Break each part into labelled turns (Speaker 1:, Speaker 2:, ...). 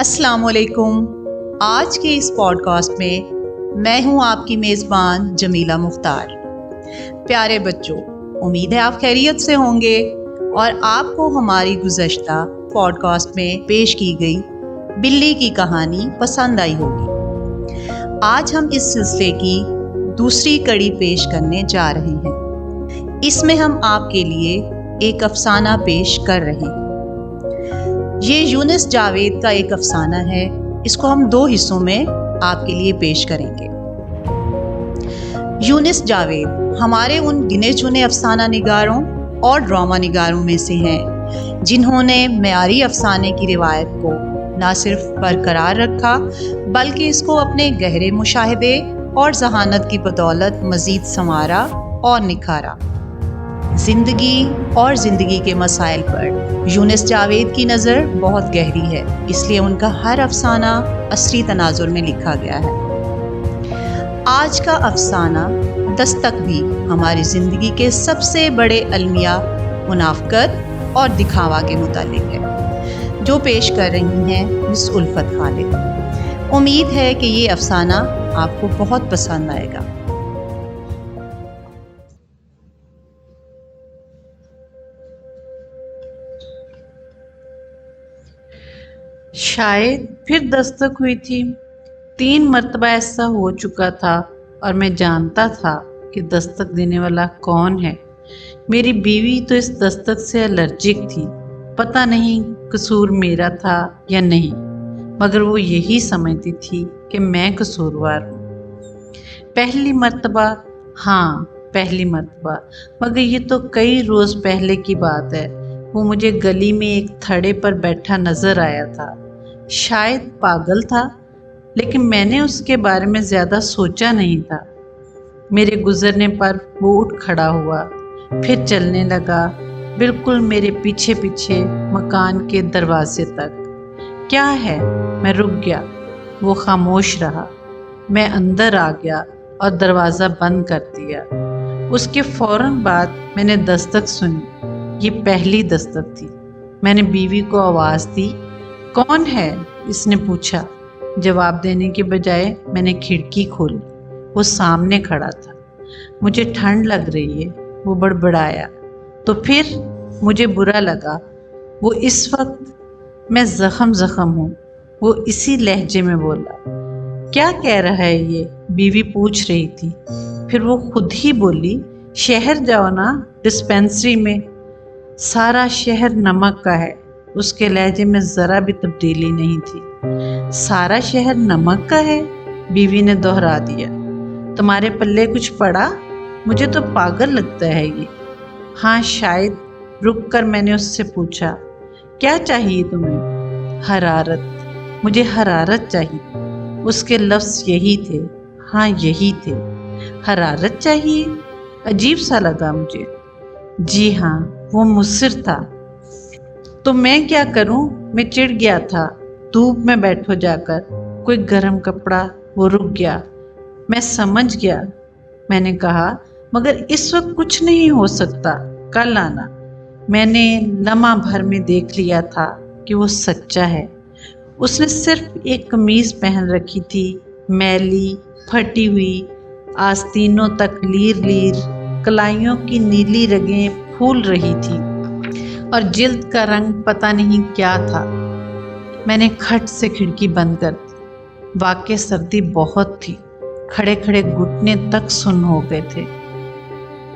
Speaker 1: السلام علیکم۔ آج کے اس پوڈ کاسٹ میں ہوں آپ کی میزبان جمیلہ مختار۔ پیارے بچوں، امید ہے آپ خیریت سے ہوں گے اور آپ کو ہماری گزشتہ پوڈ کاسٹ میں پیش کی گئی بلی کی کہانی پسند آئی ہوگی۔ آج ہم اس سلسلے کی دوسری کڑی پیش کرنے جا رہے ہیں۔ اس میں ہم آپ کے لیے ایک افسانہ پیش کر رہے ہیں۔ یہ یونس جاوید کا ایک افسانہ ہے۔ اس کو ہم 2 حصوں میں آپ کے لیے پیش کریں گے۔ یونس جاوید ہمارے ان گنے چنے افسانہ نگاروں اور ڈرامہ نگاروں میں سے ہیں جنہوں نے معیاری افسانے کی روایت کو نہ صرف برقرار رکھا بلکہ اس کو اپنے گہرے مشاہدے اور ذہانت کی بدولت مزید سنوارا اور نکھارا۔ زندگی کے مسائل پر یونس جاوید کی نظر بہت گہری ہے، اس لیے ان کا ہر افسانہ عصری تناظر میں لکھا گیا ہے۔ آج کا افسانہ دستک بھی ہماری زندگی کے سب سے بڑے المیہ منافقت اور دکھاوا کے متعلق ہے، جو پیش کر رہی ہیں مس الفت خالد۔ امید ہے کہ یہ افسانہ آپ کو بہت پسند آئے گا۔
Speaker 2: شاید پھر دستک ہوئی تھی۔ 3 مرتبہ ایسا ہو چکا تھا اور میں جانتا تھا کہ دستک دینے والا کون ہے۔ میری بیوی تو اس دستک سے الرجک تھی۔ پتہ نہیں قصور میرا تھا یا نہیں، مگر وہ یہی سمجھتی تھی کہ میں قصوروار ہوں۔ پہلی مرتبہ مگر یہ تو کئی روز پہلے کی بات ہے۔ وہ مجھے گلی میں ایک تھڑے پر بیٹھا نظر آیا تھا۔ شاید پاگل تھا، لیکن میں نے اس کے بارے میں زیادہ سوچا نہیں تھا۔ میرے گزرنے پر وہ اٹھ کھڑا ہوا، پھر چلنے لگا، بالکل میرے پیچھے پیچھے مکان کے دروازے تک۔ کیا ہے؟ میں رک گیا۔ وہ خاموش رہا۔ میں اندر آ گیا اور دروازہ بند کر دیا۔ اس کے فوراً بعد میں نے دستک سنی۔ یہ پہلی دستک تھی۔ میں نے بیوی کو آواز دی۔ کون ہے؟ اس نے پوچھا۔ جواب دینے کے بجائے میں نے کھڑکی کھولی۔ وہ سامنے کھڑا تھا۔ مجھے ٹھنڈ لگ رہی ہے، وہ بڑبڑایا۔ تو پھر مجھے برا لگا۔ وہ اس وقت میں زخم ہوں، وہ اسی لہجے میں بولا۔ کیا کہہ رہا ہے یہ؟ بیوی پوچھ رہی تھی۔ پھر وہ خود ہی بولی، شہر جاؤ نا، ڈسپینسری میں۔ سارا شہر نمک کا ہے۔ اس کے لہجے میں ذرا بھی تبدیلی نہیں تھی۔ سارا شہر نمک کا ہے؟ بیوی نے دہرا دیا۔ تمہارے پلے کچھ پڑا؟ مجھے تو پاگل لگتا ہے یہ۔ ہاں شاید۔ رک کر میں نے اس سے پوچھا، کیا چاہیے تمہیں؟ حرارت۔ مجھے حرارت چاہیے۔ اس کے لفظ یہی تھے۔ ہاں یہی تھے۔ حرارت چاہیے؟ عجیب سا لگا مجھے۔ جی ہاں، وہ مصر تھا۔ تو میں کیا کروں؟ میں چڑ گیا تھا۔ دھوپ میں بیٹھو جا کر، کوئی گرم کپڑا۔ وہ رک گیا۔ میں سمجھ گیا، میں نے کہا، مگر اس وقت کچھ نہیں ہو سکتا، کل آنا۔ میں نے لمحہ بھر میں دیکھ لیا تھا کہ وہ سچا ہے۔ اس نے صرف ایک قمیض پہن رکھی تھی، میلی، پھٹی ہوئی، آستینوں تک لیر کلائیوں کی نیلی رگیں پھول رہی تھی اور جلد کا رنگ پتہ نہیں کیا تھا۔ میں نے کھٹ سے کھڑکی بند کر دی۔ واقعی سردی بہت تھی۔ کھڑے گھٹنے تک سن ہو گئے تھے۔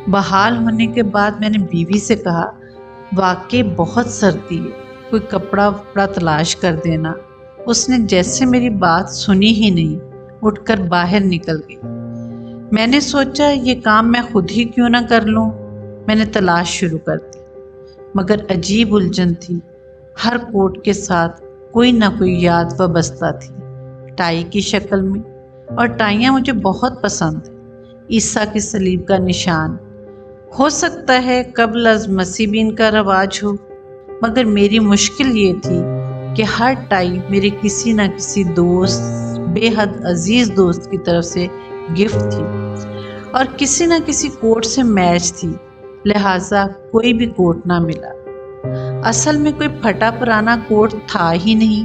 Speaker 2: بحال ہونے کے بعد میں نے بیوی سے کہا، واقعی بہت سردی ہے، کوئی کپڑا تلاش کر دینا۔ اس نے جیسے میری بات سنی ہی نہیں، اٹھ کر باہر نکل گئی۔ میں نے سوچا یہ کام میں خود ہی کیوں نہ کر لوں۔ میں نے تلاش شروع کر دی، مگر عجیب الجھن تھی۔ ہر کوٹ کے ساتھ کوئی نہ کوئی یاد وابستہ تھی، ٹائی کی شکل میں، اور ٹائیاں مجھے بہت پسند ہیں۔ عیسیٰ کی صلیب کا نشان، ہو سکتا ہے قبل از مسیح بھی ان کا رواج ہو، مگر میری مشکل یہ تھی کہ ہر ٹائی میرے کسی نہ کسی دوست، بے حد عزیز دوست کی طرف سے گفٹ تھی اور کسی نہ کسی کوٹ سے میچ تھی، لہٰذا کوئی بھی کوٹ نہ ملا۔ اصل میں کوئی پھٹا پرانا کوٹ تھا ہی نہیں۔